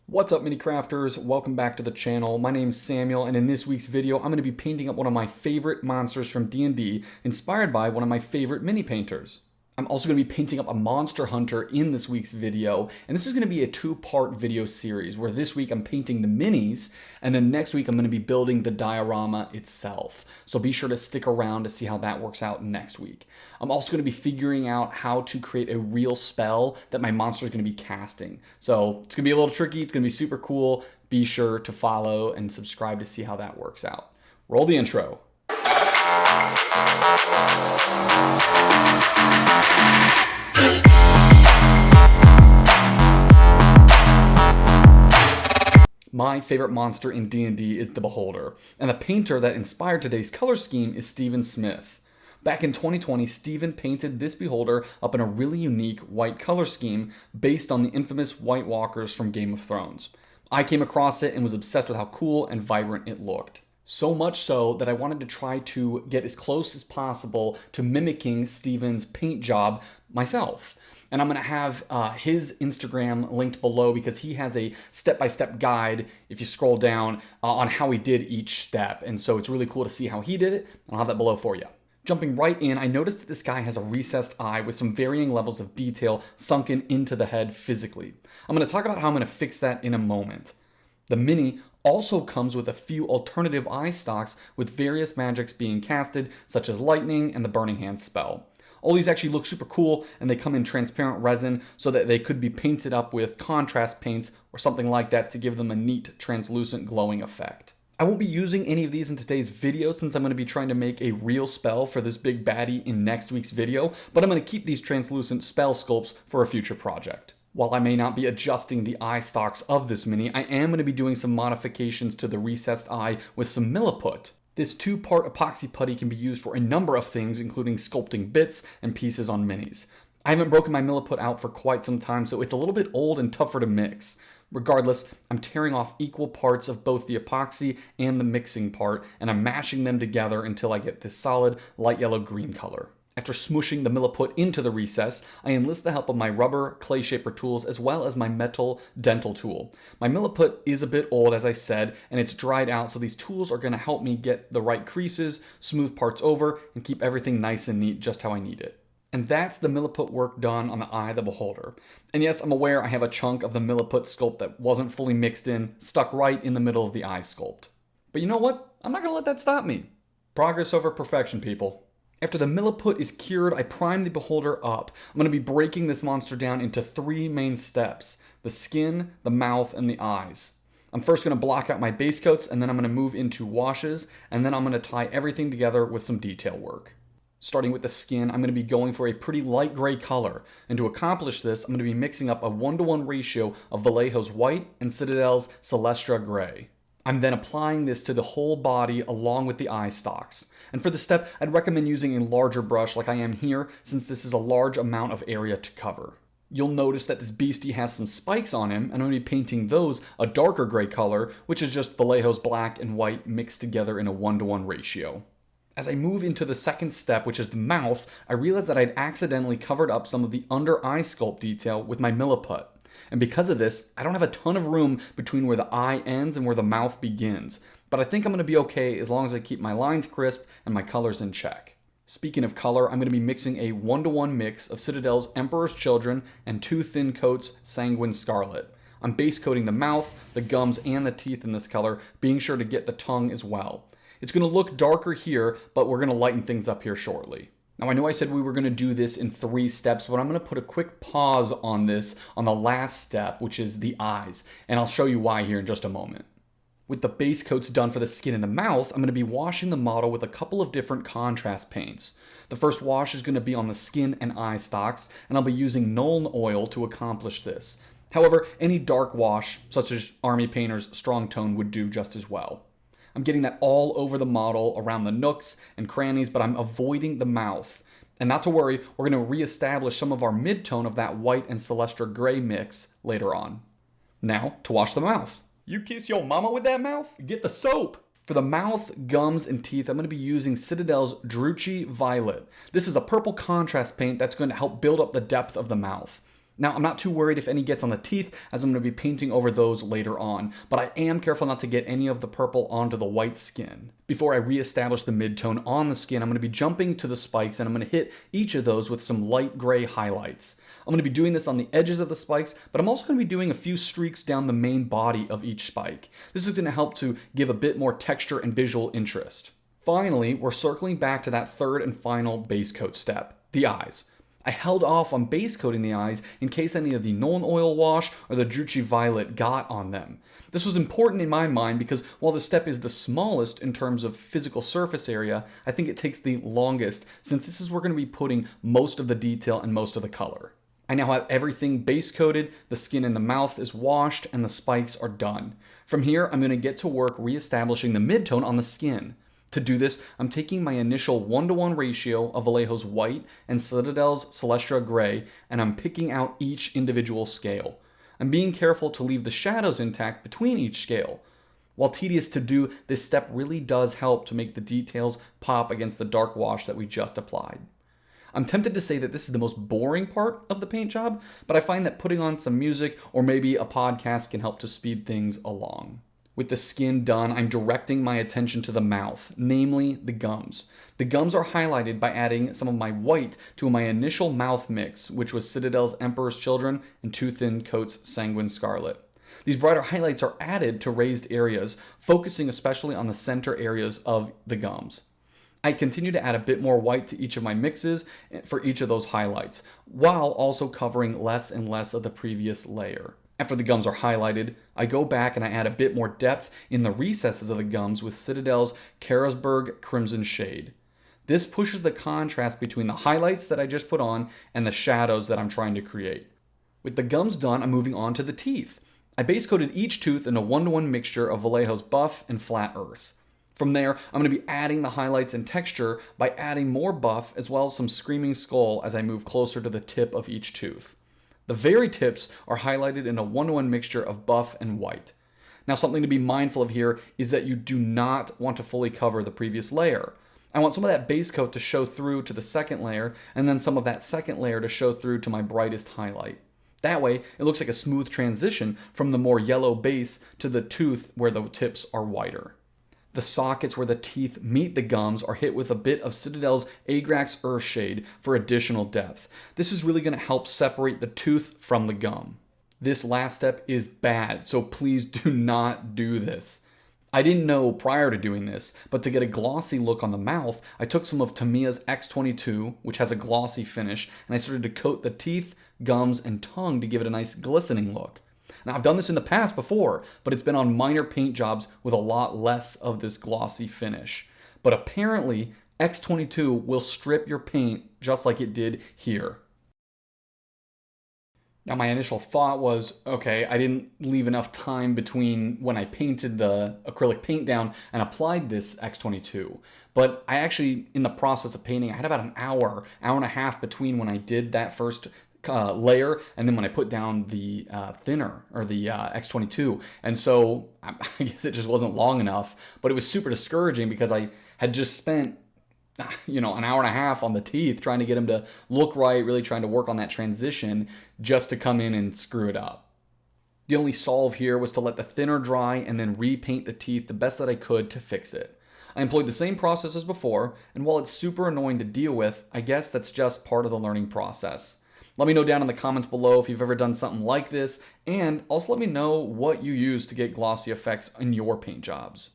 What's up, mini crafters? Welcome back to the channel. My name's Samuel, and in this week's video, I'm going to be painting up one of my favorite monsters from D&D, inspired by one of my favorite mini painters. I'm also going to be painting up a monster hunter in this week's video, and this is going to be a two-part video series, where this week I'm painting the minis, and then next week I'm going to be building the diorama itself. So be sure to stick around to see how that works out next week. I'm also going to be figuring out how to create a real spell that my monster is going to be casting. So it's going to be a little tricky, it's going to be super cool. Be sure to follow and subscribe to see how that works out. Roll the intro. My favorite monster in D&D is the Beholder, and the painter that inspired today's color scheme is Steven Smith. Back in 2020, Steven painted this Beholder up in a really unique white color scheme based on the infamous White Walkers from Game of Thrones. I came across it and was obsessed with how cool and vibrant it looked. So much so that I wanted to try to get as close as possible to mimicking Steven's paint job myself. And I'm going to have his Instagram linked below because he has a step-by-step guide, if you scroll down, on how he did each step. And so it's really cool to see how he did it. I'll have that below for you. Jumping right in, I noticed that this guy has a recessed eye with some varying levels of detail sunken into the head physically. I'm going to talk about how I'm going to fix that in a moment. The mini also comes with a few alternative eye stalks with various magics being casted, such as lightning and the burning hand spell. All these actually look super cool, and they come in transparent resin so that they could be painted up with contrast paints or something like that to give them a neat translucent glowing effect. I won't be using any of these in today's video since I'm going to be trying to make a real spell for this big baddie in next week's video, but I'm going to keep these translucent spell sculpts for a future project. While I may not be adjusting the eye stalks of this mini, I am going to be doing some modifications to the recessed eye with some Milliput. This two-part epoxy putty can be used for a number of things, including sculpting bits and pieces on minis. I haven't broken my Milliput out for quite some time, so it's a little bit old and tougher to mix. Regardless, I'm tearing off equal parts of both the epoxy and the mixing part, and I'm mashing them together until I get this solid light yellow-green color. After smooshing the Milliput into the recess, I enlist the help of my rubber clay shaper tools as well as my metal dental tool. My Milliput is a bit old, as I said, and it's dried out, so these tools are going to help me get the right creases, smooth parts over, and keep everything nice and neat just how I need it. And that's the Milliput work done on the eye of the Beholder. And yes, I'm aware I have a chunk of the Milliput sculpt that wasn't fully mixed in, stuck right in the middle of the eye sculpt. But you know what? I'm not going to let that stop me. Progress over perfection, people. After the Milliput is cured, I prime the Beholder up. I'm going to be breaking this monster down into three main steps: the skin, the mouth, and the eyes. I'm first going to block out my base coats, and then I'm going to move into washes, and then I'm going to tie everything together with some detail work. Starting with the skin, I'm going to be going for a pretty light gray color, and to accomplish this, I'm going to be mixing up a 1-to-1 ratio of Vallejo's white and Citadel's Celestra gray. I'm then applying this to the whole body along with the eye stalks. And for this step, I'd recommend using a larger brush like I am here, since this is a large amount of area to cover. You'll notice that this beastie has some spikes on him, and I'm going to be painting those a darker gray color, which is just Vallejo's black and white mixed together in a 1-to-1 ratio. As I move into the second step, which is the mouth, I realized that I'd accidentally covered up some of the under eye sculpt detail with my Milliput. And because of this, I don't have a ton of room between where the eye ends and where the mouth begins. But I think I'm going to be okay as long as I keep my lines crisp and my colors in check. Speaking of color, I'm going to be mixing a 1-to-1 mix of Citadel's Emperor's Children and 2 thin coats Sanguine Scarlet. I'm base coating the mouth, the gums, and the teeth in this color, being sure to get the tongue as well. It's going to look darker here, but we're going to lighten things up here shortly. Now, I know I said we were going to do this in 3 steps, but I'm going to put a quick pause on this on the last step, which is the eyes, and I'll show you why here in just a moment. With the base coats done for the skin and the mouth, I'm going to be washing the model with a couple of different contrast paints. The first wash is going to be on the skin and eye stalks, and I'll be using Nuln oil to accomplish this. However, any dark wash, such as Army Painter's Strong Tone, would do just as well. I'm getting that all over the model, around the nooks and crannies, but I'm avoiding the mouth. And not to worry, we're going to reestablish some of our midtone of that white and Celestra gray mix later on. Now, to wash the mouth. You kiss your mama with that mouth? Get the soap! For the mouth, gums, and teeth, I'm going to be using Citadel's Druchii Violet. This is a purple contrast paint that's going to help build up the depth of the mouth. Now, I'm not too worried if any gets on the teeth, as I'm going to be painting over those later on, but I am careful not to get any of the purple onto the white skin. Before I reestablish the midtone on the skin, I'm going to be jumping to the spikes, and I'm going to hit each of those with some light gray highlights. I'm going to be doing this on the edges of the spikes, but I'm also going to be doing a few streaks down the main body of each spike. This is going to help to give a bit more texture and visual interest. Finally, we're circling back to that third and final base coat step, the eyes. I held off on base coating the eyes in case any of the Nuln Oil Wash or the Druchii Violet got on them. This was important in my mind because while this step is the smallest in terms of physical surface area, I think it takes the longest since this is where we're going to be putting most of the detail and most of the color. I now have everything base coated, the skin and the mouth is washed, and the spikes are done. From here, I'm going to get to work reestablishing the midtone on the skin. To do this, I'm taking my initial 1-to-1 ratio of Vallejo's white and Citadel's Celestra gray, and I'm picking out each individual scale. I'm being careful to leave the shadows intact between each scale. While tedious to do, this step really does help to make the details pop against the dark wash that we just applied. I'm tempted to say that this is the most boring part of the paint job, but I find that putting on some music or maybe a podcast can help to speed things along. With the skin done, I'm directing my attention to the mouth, namely the gums. The gums are highlighted by adding some of my white to my initial mouth mix, which was Citadel's Emperor's Children and Too Thin Coat's Sanguine Scarlet. These brighter highlights are added to raised areas, focusing especially on the center areas of the gums. I continue to add a bit more white to each of my mixes for each of those highlights, while also covering less and less of the previous layer. After the gums are highlighted, I go back and I add a bit more depth in the recesses of the gums with Citadel's Karasburg Crimson Shade. This pushes the contrast between the highlights that I just put on and the shadows that I'm trying to create. With the gums done, I'm moving on to the teeth. I base coated each tooth in a 1-to-1 mixture of Vallejo's buff and flat earth. From there, I'm going to be adding the highlights and texture by adding more buff as well as some screaming skull as I move closer to the tip of each tooth. The very tips are highlighted in a 1-to-1 mixture of buff and white. Now, something to be mindful of here is that you do not want to fully cover the previous layer. I want some of that base coat to show through to the second layer, and then some of that second layer to show through to my brightest highlight. That way, it looks like a smooth transition from the more yellow base to the tooth where the tips are whiter. The sockets where the teeth meet the gums are hit with a bit of Citadel's Agrax Earth Shade for additional depth. This is really going to help separate the tooth from the gum. This last step is bad, so please do not do this. I didn't know prior to doing this, but to get a glossy look on the mouth, I took some of Tamiya's X22, which has a glossy finish, and I started to coat the teeth, gums, and tongue to give it a nice glistening look. Now, I've done this in the past before, but it's been on minor paint jobs with a lot less of this glossy finish. But apparently, X22 will strip your paint just like it did here. Now, my initial thought was, okay, I didn't leave enough time between when I painted the acrylic paint down and applied this X22. But I actually, in the process of painting, I had about an hour and a half between when I did that first layer and then when I put down the thinner or the X22. And so I guess it just wasn't long enough, but it was super discouraging because I had just spent an hour and a half on the teeth trying to get them to look right, really trying to work on that transition just to come in and screw it up. The only solve here was to let the thinner dry and then repaint the teeth the best that I could to fix it. I employed the same process as before, and while it's super annoying to deal with, I guess that's just part of the learning process. Let me know down in the comments below if you've ever done something like this, and also let me know what you use to get glossy effects in your paint jobs.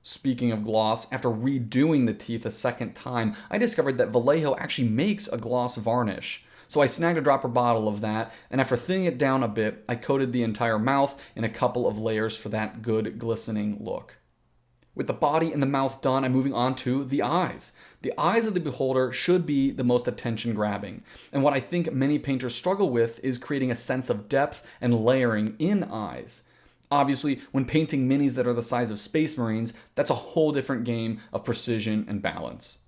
Speaking of gloss, after redoing the teeth a second time, I discovered that Vallejo actually makes a gloss varnish. So I snagged a dropper bottle of that, and after thinning it down a bit, I coated the entire mouth in a couple of layers for that good glistening look. With the body and the mouth done, I'm moving on to the eyes. The eyes of the beholder should be the most attention-grabbing, and what I think many painters struggle with is creating a sense of depth and layering in eyes. Obviously, when painting minis that are the size of Space Marines, that's a whole different game of precision and balance.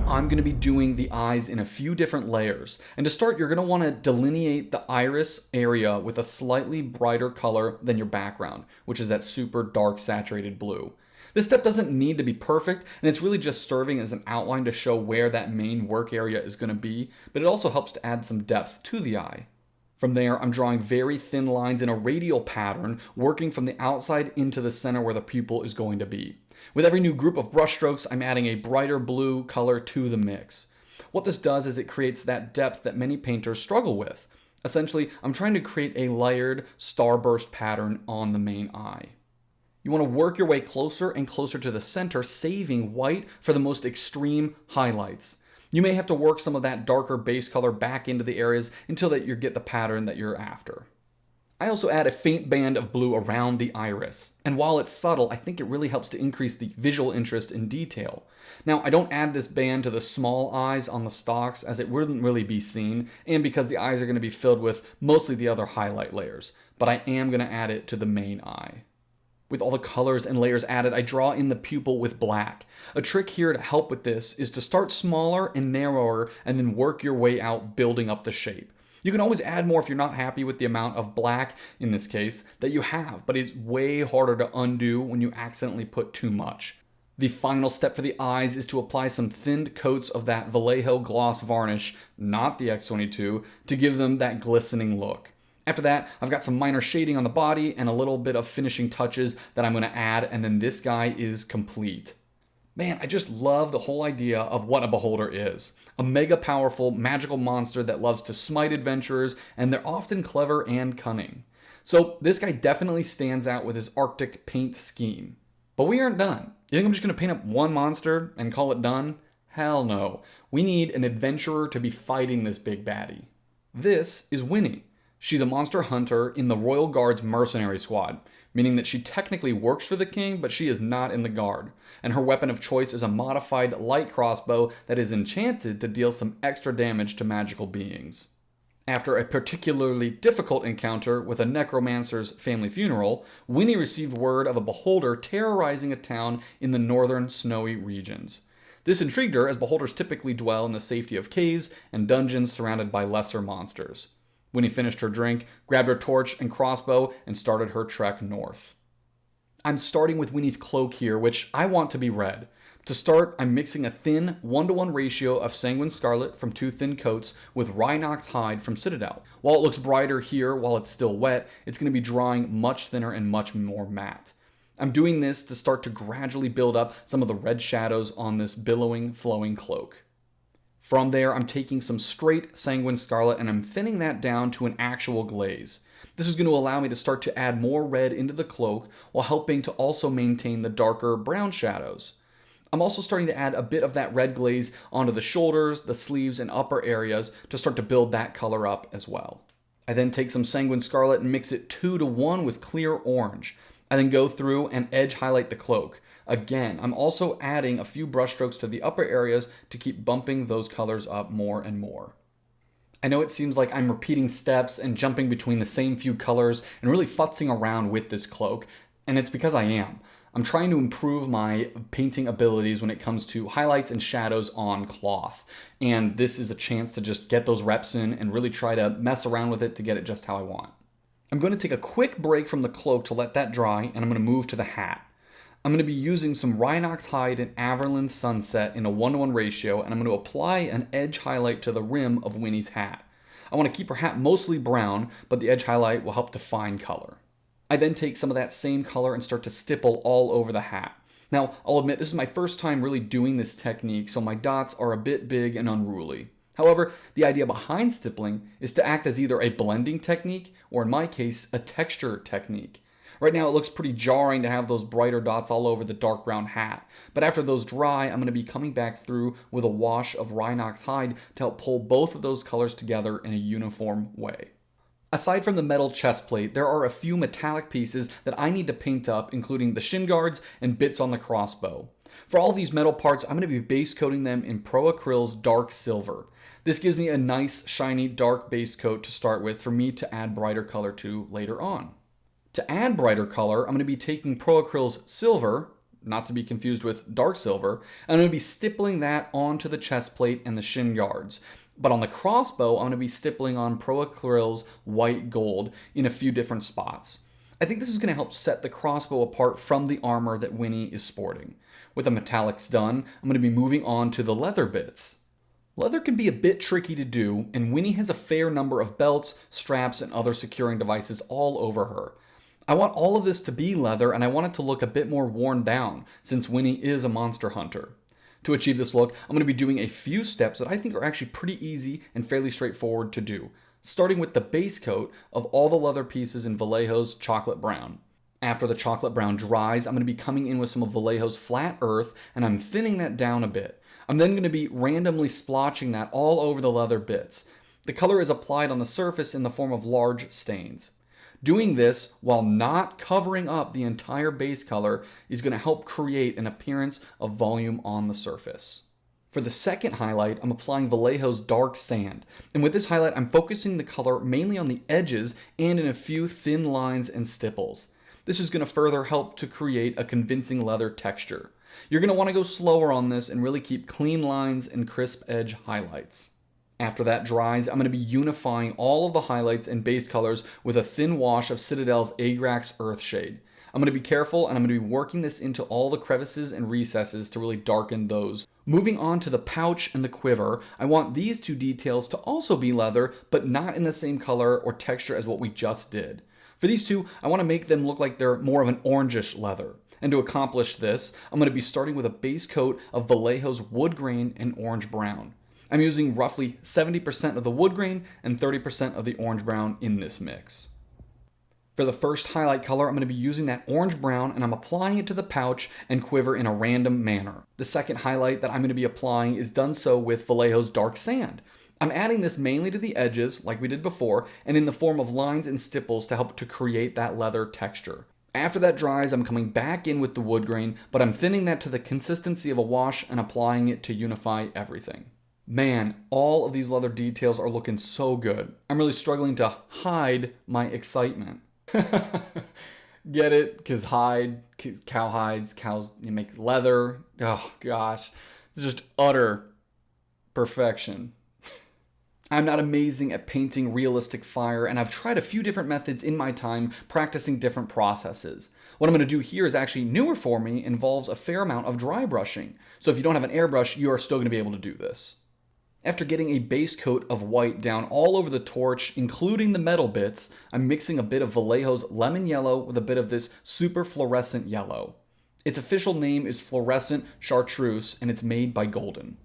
I'm going to be doing the eyes in a few different layers. And to start, you're going to want to delineate the iris area with a slightly brighter color than your background, which is that super dark saturated blue. This step doesn't need to be perfect, and it's really just serving as an outline to show where that main work area is going to be, but it also helps to add some depth to the eye. From there, I'm drawing very thin lines in a radial pattern, working from the outside into the center where the pupil is going to be. With every new group of brushstrokes, I'm adding a brighter blue color to the mix. What this does is it creates that depth that many painters struggle with. Essentially, I'm trying to create a layered starburst pattern on the main eye. You want to work your way closer and closer to the center, saving white for the most extreme highlights. You may have to work some of that darker base color back into the areas until that you get the pattern that you're after. I also add a faint band of blue around the iris, and while it's subtle, I think it really helps to increase the visual interest in detail. Now, I don't add this band to the small eyes on the stalks as it wouldn't really be seen, and because the eyes are going to be filled with mostly the other highlight layers, but I am going to add it to the main eye. With all the colors and layers added, I draw in the pupil with black. A trick here to help with this is to start smaller and narrower and then work your way out, building up the shape. You can always add more if you're not happy with the amount of black, in this case, that you have, but it's way harder to undo when you accidentally put too much. The final step for the eyes is to apply some thinned coats of that Vallejo gloss varnish, not the X22, to give them that glistening look. After that, I've got some minor shading on the body and a little bit of finishing touches that I'm going to add, and then this guy is complete. Man, I just love the whole idea of what a beholder is. A mega powerful, magical monster that loves to smite adventurers, and they're often clever and cunning. So this guy definitely stands out with his Arctic paint scheme. But we aren't done. You think I'm just going to paint up one monster and call it done? Hell no. We need an adventurer to be fighting this big baddie. This is Winnie. She's a monster hunter in the Royal Guard's mercenary squad, meaning that she technically works for the king, but she is not in the guard. And her weapon of choice is a modified light crossbow that is enchanted to deal some extra damage to magical beings. After a particularly difficult encounter with a necromancer's family funeral, Winnie received word of a beholder terrorizing a town in the northern snowy regions. This intrigued her, as beholders typically dwell in the safety of caves and dungeons surrounded by lesser monsters. Winnie finished her drink, grabbed her torch and crossbow, and started her trek north. I'm starting with Winnie's cloak here, which I want to be red. To start, I'm mixing a thin 1:1 ratio of sanguine scarlet from 2 thin coats with Rhinox hide from Citadel. While it looks brighter here while it's still wet, it's going to be drying much thinner and much more matte. I'm doing this to start to gradually build up some of the red shadows on this billowing, flowing cloak. From there, I'm taking some straight sanguine scarlet and I'm thinning that down to an actual glaze. This is going to allow me to start to add more red into the cloak while helping to also maintain the darker brown shadows. I'm also starting to add a bit of that red glaze onto the shoulders, the sleeves, and upper areas to start to build that color up as well. I then take some sanguine scarlet and mix it 2:1 with clear orange. I then go through and edge highlight the cloak. Again, I'm also adding a few brushstrokes to the upper areas to keep bumping those colors up more and more. I know it seems like I'm repeating steps and jumping between the same few colors and really futzing around with this cloak, and it's because I am. I'm trying to improve my painting abilities when it comes to highlights and shadows on cloth, and this is a chance to just get those reps in and really try to mess around with it to get it just how I want. I'm going to take a quick break from the cloak to let that dry, and I'm going to move to the hat. I'm going to be using some Rhinox hide and Averland Sunset in a 1:1 ratio, and I'm going to apply an edge highlight to the rim of Winnie's hat. I want to keep her hat mostly brown, but the edge highlight will help define color. I then take some of that same color and start to stipple all over the hat. Now, I'll admit this is my first time really doing this technique, so my dots are a bit big and unruly. However, the idea behind stippling is to act as either a blending technique, or in my case, a texture technique. Right now it looks pretty jarring to have those brighter dots all over the dark brown hat, but after those dry, I'm going to be coming back through with a wash of Rhinox hide to help pull both of those colors together in a uniform way. Aside from the metal chest plate, there are a few metallic pieces that I need to paint up, including the shin guards and bits on the crossbow. For all these metal parts, I'm going to be base coating them in Pro Acryl's dark silver. This gives me a nice, shiny, dark base coat to start with for me to add brighter color to later on. To add brighter color, I'm going to be taking Pro Acryl's silver, not to be confused with dark silver, and I'm going to be stippling that onto the chest plate and the shin guards. But on the crossbow, I'm going to be stippling on Pro Acryl's white gold in a few different spots. I think this is going to help set the crossbow apart from the armor that Winnie is sporting. With the metallics done, I'm going to be moving on to the leather bits. Leather can be a bit tricky to do, and Winnie has a fair number of belts, straps, and other securing devices all over her. I want all of this to be leather, and I want it to look a bit more worn down, since Winnie is a monster hunter. To achieve this look, I'm going to be doing a few steps that I think are actually pretty easy and fairly straightforward to do, starting with the base coat of all the leather pieces in Vallejo's chocolate brown. After the chocolate brown dries, I'm going to be coming in with some of Vallejo's flat earth, and I'm thinning that down a bit. I'm then going to be randomly splotching that all over the leather bits. The color is applied on the surface in the form of large stains. Doing this while not covering up the entire base color is going to help create an appearance of volume on the surface. For the second highlight, I'm applying Vallejo's dark sand. And with this highlight, I'm focusing the color mainly on the edges and in a few thin lines and stipples. This is going to further help to create a convincing leather texture. You're going to want to go slower on this and really keep clean lines and crisp edge highlights. After that dries, I'm going to be unifying all of the highlights and base colors with a thin wash of Citadel's Agrax Earth Shade. I'm going to be careful, and I'm going to be working this into all the crevices and recesses to really darken those. Moving on to the pouch and the quiver, I want these two details to also be leather, but not in the same color or texture as what we just did. For these two, I want to make them look like they're more of an orangish leather. And to accomplish this, I'm going to be starting with a base coat of Vallejo's wood grain and orange brown. I'm using roughly 70% of the wood grain and 30% of the orange brown in this mix. For the first highlight color, I'm going to be using that orange brown, and I'm applying it to the pouch and quiver in a random manner. The second highlight that I'm going to be applying is done so with Vallejo's dark sand. I'm adding this mainly to the edges, like we did before, and in the form of lines and stipples to help to create that leather texture. After that dries, I'm coming back in with the wood grain, but I'm thinning that to the consistency of a wash and applying it to unify everything. Man, all of these leather details are looking so good. I'm really struggling to hide my excitement. Get it? Because cow hides, cows, you make leather. Oh gosh, it's just utter perfection. I'm not amazing at painting realistic fire, and I've tried a few different methods in my time practicing different processes. What I'm going to do here is actually newer for me, involves a fair amount of dry brushing. So if you don't have an airbrush, you are still going to be able to do this. After getting a base coat of white down all over the torch, including the metal bits, I'm mixing a bit of Vallejo's lemon yellow with a bit of this super fluorescent yellow. Its official name is fluorescent chartreuse, and it's made by Golden.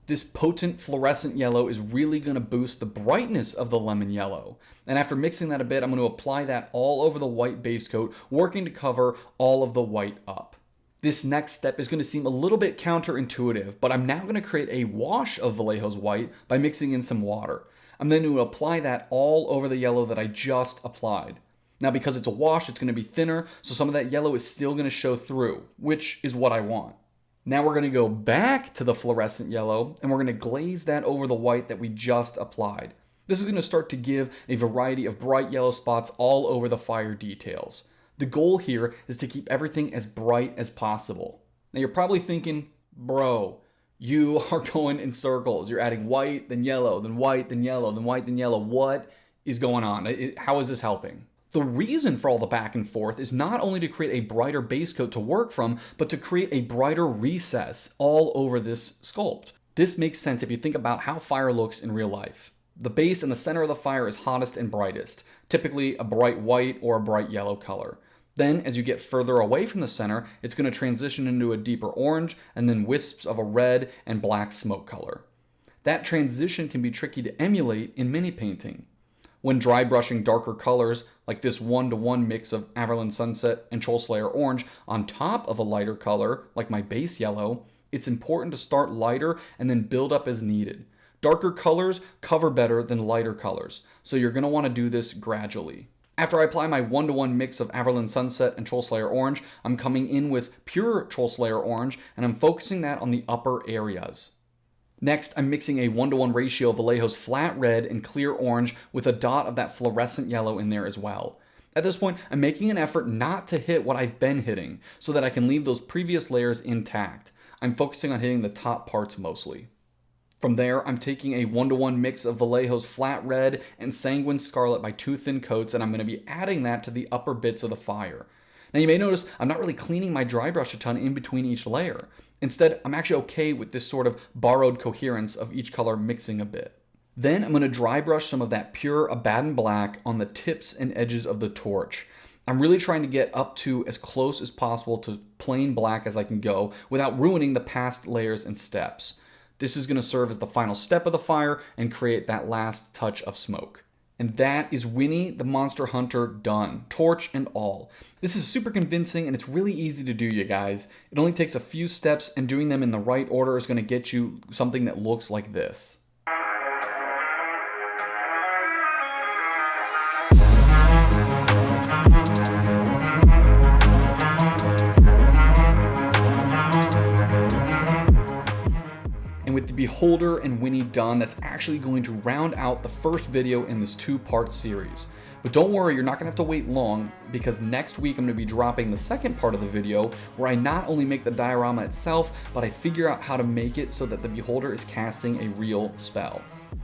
This potent fluorescent yellow is really going to boost the brightness of the lemon yellow. And after mixing that a bit, I'm going to apply that all over the white base coat, working to cover all of the white up. This next step is going to seem a little bit counterintuitive, but I'm now going to create a wash of Vallejo's white by mixing in some water. I'm then going to apply that all over the yellow that I just applied. Now, because it's a wash, it's going to be thinner, so some of that yellow is still going to show through, which is what I want. Now we're going to go back to the fluorescent yellow, and we're going to glaze that over the white that we just applied. This is going to start to give a variety of bright yellow spots all over the fire details. The goal here is to keep everything as bright as possible. Now you're probably thinking, bro, you are going in circles. You're adding white, then yellow, then white, then yellow, then white, then yellow. What is going on? How is this helping? The reason for all the back and forth is not only to create a brighter base coat to work from, but to create a brighter recess all over this sculpt. This makes sense if you think about how fire looks in real life. The base and the center of the fire is hottest and brightest, typically a bright white or a bright yellow color. Then, as you get further away from the center, it's going to transition into a deeper orange and then wisps of a red and black smoke color. That transition can be tricky to emulate in mini painting. When dry brushing darker colors, like this 1-to-1 mix of Averland Sunset and Troll Slayer Orange on top of a lighter color, like my base yellow, it's important to start lighter and then build up as needed. Darker colors cover better than lighter colors, so you're going to want to do this gradually. After I apply my 1-to-1 mix of Averland Sunset and Troll Slayer Orange, I'm coming in with pure Troll Slayer Orange, and I'm focusing that on the upper areas. Next, I'm mixing a 1-to-1 ratio of Vallejo's flat red and clear orange with a dot of that fluorescent yellow in there as well. At this point, I'm making an effort not to hit what I've been hitting, so that I can leave those previous layers intact. I'm focusing on hitting the top parts mostly. From there, I'm taking a 1-to-1 mix of Vallejo's Flat Red and Sanguine Scarlet by 2 thin coats, and I'm going to be adding that to the upper bits of the fire. Now you may notice I'm not really cleaning my dry brush a ton in between each layer. Instead, I'm actually okay with this sort of borrowed coherence of each color mixing a bit. Then I'm going to dry brush some of that pure Abaddon Black on the tips and edges of the torch. I'm really trying to get up to as close as possible to plain black as I can go without ruining the past layers and steps. This is going to serve as the final step of the fire and create that last touch of smoke. And that is Winnie the Monster Hunter done, torch and all. This is super convincing and it's really easy to do, you guys. It only takes a few steps, and doing them in the right order is going to get you something that looks like this. And with the Beholder and Winnie done, that's actually going to round out the first video in this 2-part series. But don't worry, you're not going to have to wait long, because next week I'm going to be dropping the second part of the video where I not only make the diorama itself, but I figure out how to make it so that the Beholder is casting a real spell.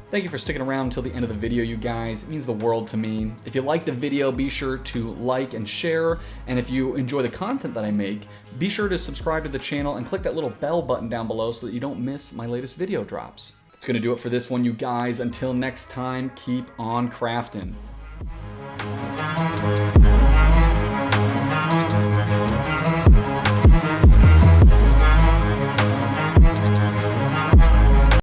Thank you for sticking around until the end of the video, you guys. It means the world to me. If you liked the video, be sure to like and share. And if you enjoy the content that I make, be sure to subscribe to the channel and click that little bell button down below so that you don't miss my latest video drops. That's going to do it for this one, you guys. Until next time, keep on crafting.